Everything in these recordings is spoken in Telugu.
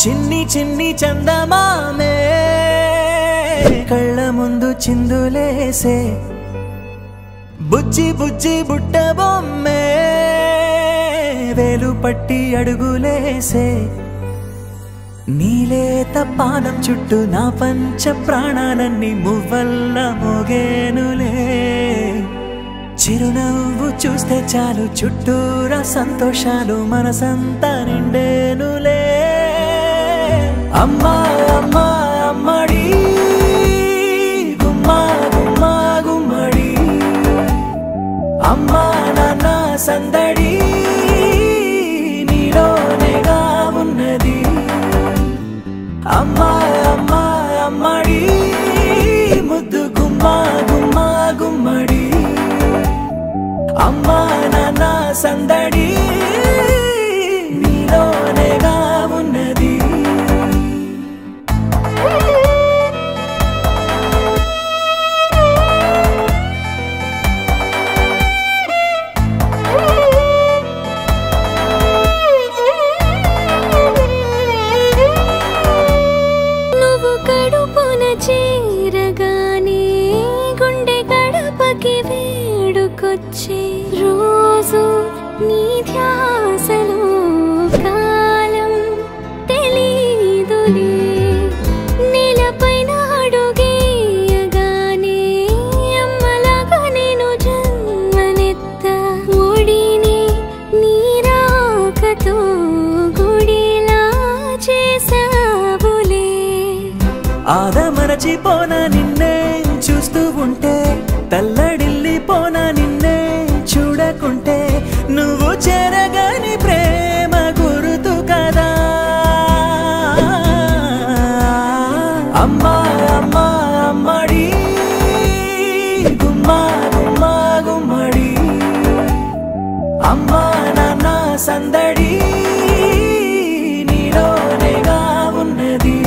చిన్ని చిన్ని చందమామే కళ్ళ ముందు చిందులేసే బుజ్జి బుజ్జి బుట్ట బొమ్మే వేలు పట్టి అడుగులేసే నీలేత పానం చుట్టూ నా పంచ ప్రాణాలన్నీ మువ్వల్ల మోగేనులే చిరునవ్వు చూస్తే చాలు చుట్టూరా సంతోషాలు మనసంతా నిండేనులే అమ్మా అమ్మా అమ్మడి గుమ్మా గుమ్మా గుమ్మడి అమ్మా నాన్న సందడి నీలోనేగా ఉన్నది అమ్మా అమ్మా అమ్మడి ముద్దు గుమ్మా గుమ్మా గుమ్మడి అమ్మా నాన్న సందడి నీలోనేగా ఉన్నది నువ్వు కడుపున చేరగానే గుండె గడపకి వేడుకొచ్చే రోజు నీ ధ్యాసలో కాలం తెలీదులే నేలపైన అడుగేయగానే అమ్మలాగా నేను జన్మనెత్త ఒడిని నీరాకతో గుడిలా చేసావులే ఆదమరచిపోన నిన్నే చూస్తూ ఉంటే తల్లడిల్లిపోన నిన్నే చూడకుంటే నువ్వు చెరగని ప్రేమ గురుతు కదా అమ్మా అమ్మా అమ్మడి గుమ్మా గుమ్మా గుమ్మడి అమ్మా నాన్న సందడి నీలోనేగా ఉన్నది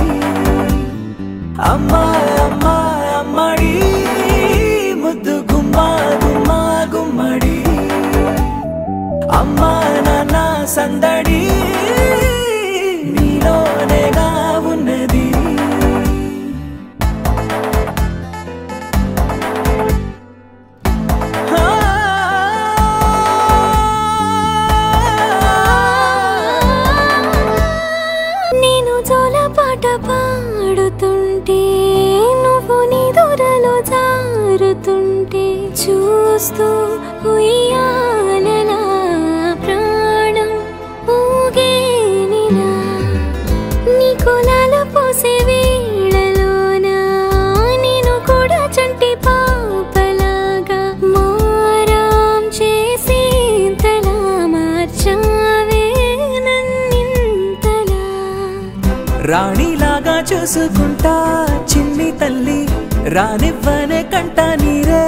అమ్మా అమ్మా అమ్మడి ముద్దు గుమ్మా గుమ్మా గుమ్మడి అమ్మా నాన్న సందడి నీలోనేగా ఉన్నది నేను జోలపాట పాడుతుంటే నువ్వు నీ దూరలో జారుతుంటే చూస్తూ ఉయ్యాలలా ప్రాణం ఊగేనిలా నీ కులాల పోసే వేళలోన నేను కూడా చంటి పాపలాగా మారాం చేసేంతలా మార్చావే నన్నింతలా రాణిలాగా చూసుకుంటా చిన్ని తల్లి రానివ్వనే కంట నీరే